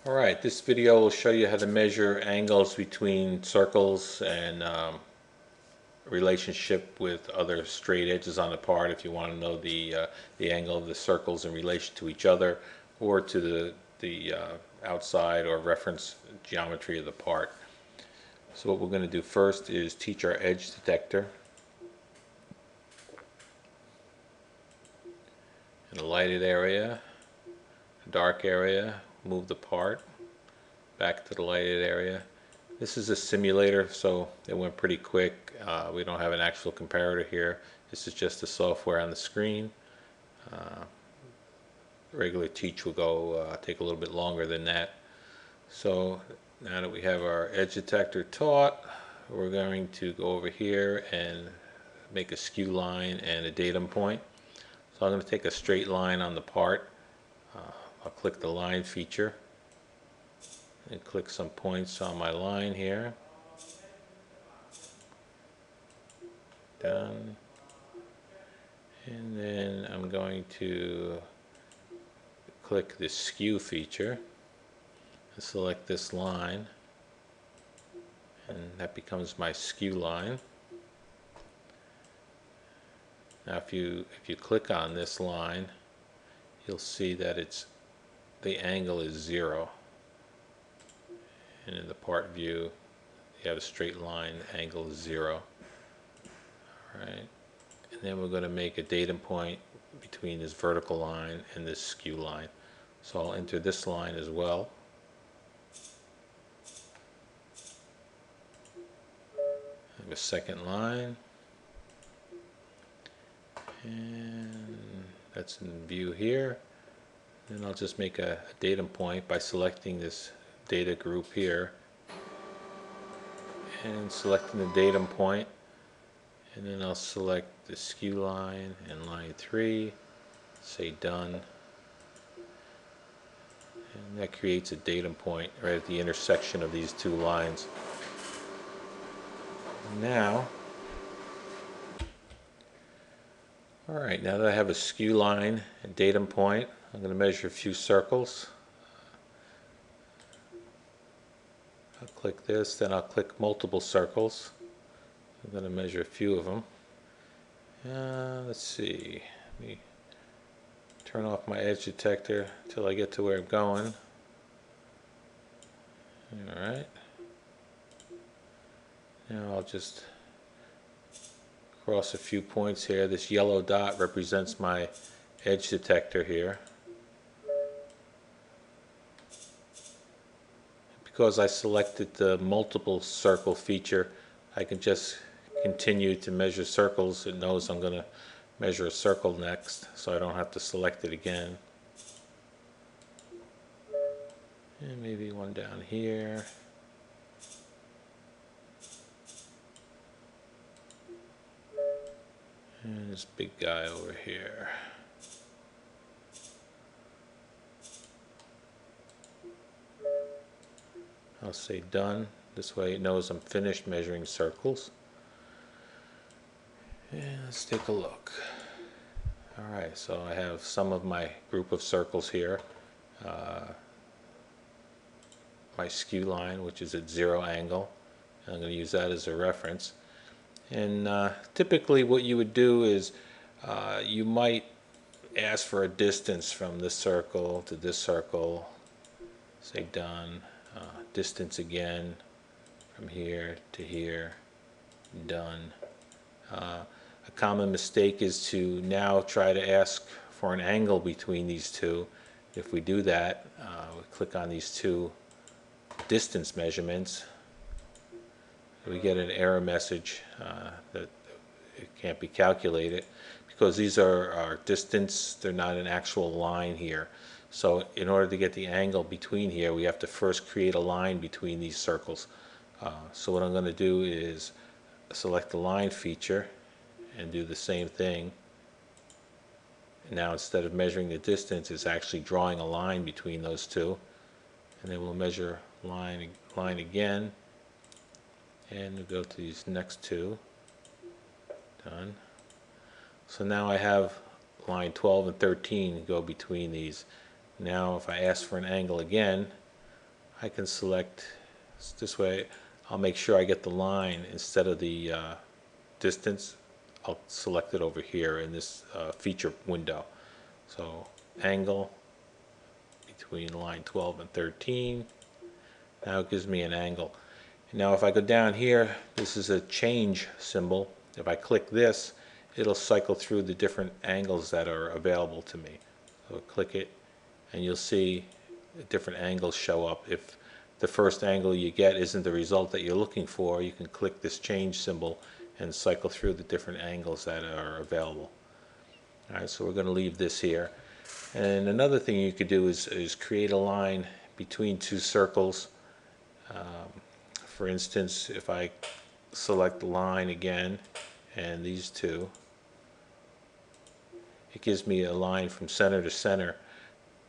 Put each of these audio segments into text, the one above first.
Alright, this video will show you how to measure angles between circles and relationship with other straight edges on the part if you want to know the angle of the circles in relation to each other or to the outside or reference geometry of the part. So what we're going to do first is teach our edge detector. In a lighted area, a dark area, move the part back to the lighted area. This is a simulator, so it went pretty quick. We don't have an actual comparator here. This is just the software on the screen. Regular teach will go take a little bit longer than that. So now that we have our edge detector taught, we're going to go over here and make a skew line and a datum point. So I'm going to take a straight line on the part. I'll click the line feature and click some points on my line here. Done. And then I'm going to click the skew feature and select this line, and that becomes my skew line. Now if you click on this line, you'll see that the angle is 0, and in the part view you have a straight line, the angle is 0. Alright, and then we're going to make a datum point between this vertical line and this skew line. So I'll enter this line as well. I have a second line, and that's in view here. Then I'll just make a datum point by selecting this data group here and selecting the datum point, and then I'll select the skew line and line 3, say done, and that creates a datum point right at the intersection of these two lines. Now, alright, now that I have a skew line and datum point, I'm going to measure a few circles. I'll click this, then I'll click multiple circles. I'm going to measure a few of them. Let's see, let me turn off my edge detector until I get to where I'm going. Alright, now I'll just cross a few points here. This yellow dot represents my edge detector here. Because I selected the multiple circle feature, I can just continue to measure circles. It knows I'm going to measure a circle next, so I don't have to select it again. And maybe one down here. And this big guy over here. I'll say done. This way it knows I'm finished measuring circles. And let's take a look. Alright, so I have some of my group of circles here. My skew line, which is at 0 angle. And I'm going to use that as a reference. And typically what you would do is you might ask for a distance from this circle to this circle. Say done. Distance again from here to here. Done. A common mistake is to now try to ask for an angle between these two. If we do that, we click on these two distance measurements, we get an error message that it can't be calculated because these are our distance, they're not an actual line here. So in order to get the angle between here, we have to first create a line between these circles. So what I'm going to do is select the line feature and do the same thing. And now instead of measuring the distance, it's actually drawing a line between those two. And then we'll measure line again, and we'll go to these next two. Done. So now I have line 12 and 13 go between these. Now if I ask for an angle again, I can select this way. I'll make sure I get the line instead of the distance. I'll select it over here in this feature window. So angle between line 12 and 13. Now it gives me an angle. Now if I go down here, this is a change symbol. If I click this, it'll cycle through the different angles that are available to me. So click it and you'll see different angles show up. If the first angle you get isn't the result that you're looking for, you can click this change symbol and cycle through the different angles that are available. Alright, so we're going to leave this here. And another thing you could do is create a line between two circles. For instance, if I select the line again and these two, it gives me a line from center to center,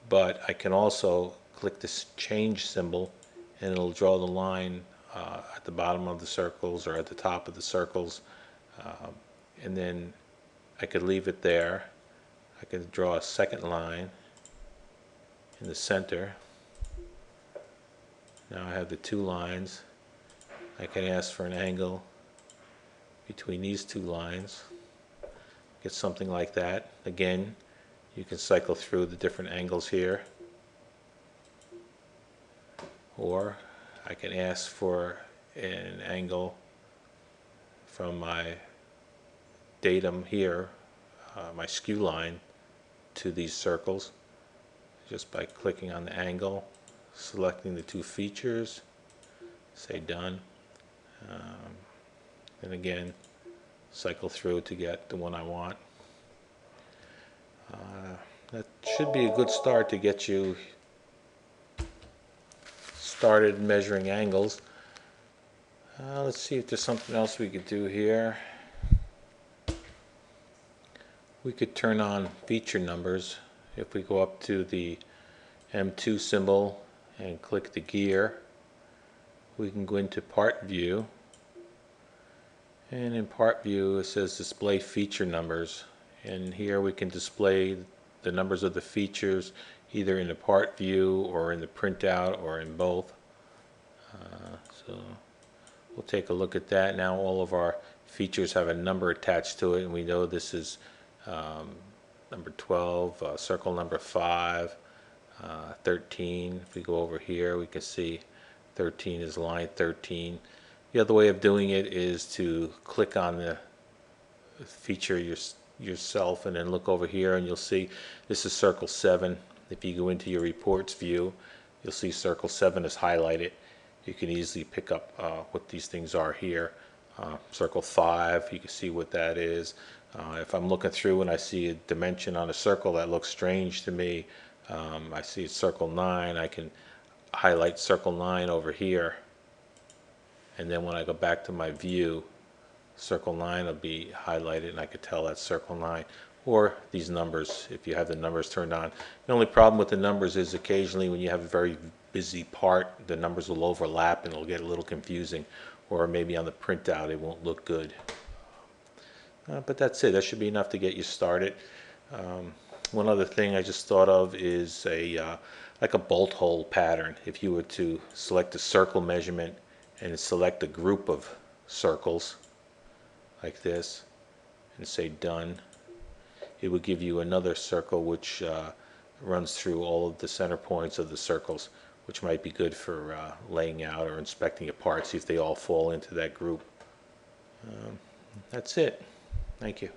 but I can also click this change symbol and it'll draw the line at the bottom of the circles or at the top of the circles, and then I could leave it there. I could draw a second line in the center. Now I have the two lines. I can ask for an angle between these two lines. Get something like that. Again, you can cycle through the different angles here. Or I can ask for an angle from my datum here, my skew line, to these circles, just by clicking on the angle, selecting the two features, say done, and again cycle through to get the one I want. That should be a good start to get you started measuring angles. Let's see if there's something else we could do here. We could turn on feature numbers. If we go up to the M2 symbol and click the gear, we can go into part view, and in part view it says display feature numbers, and here we can display the numbers of the features either in the part view or in the printout or in both. So we'll take a look at that. Now all of our features have a number attached to it, and we know this is number 12, circle number 5, 13. If we go over here, we can see 13 is line 13. The other way of doing it is to click on the feature yourself and then look over here, and you'll see this is circle 7. If you go into your reports view, you'll see circle 7 is highlighted. You can easily pick up what these things are here. Circle 5, you can see what that is. If I'm looking through and I see a dimension on a circle that looks strange to me, I see circle 9, I can highlight circle 9 over here, and then when I go back to my view, circle 9 will be highlighted and I could tell that's circle 9. Or these numbers, if you have the numbers turned on. The only problem with the numbers is occasionally when you have a very busy part, the numbers will overlap and it'll get a little confusing, or maybe on the printout it won't look good. But that's it. That should be enough to get you started. One other thing I just thought of is like a bolt hole pattern. If you were to select a circle measurement and select a group of circles like this and say done, it would give you another circle which runs through all of the center points of the circles, which might be good for laying out or inspecting a part, see if they all fall into that group. That's it. Thank you.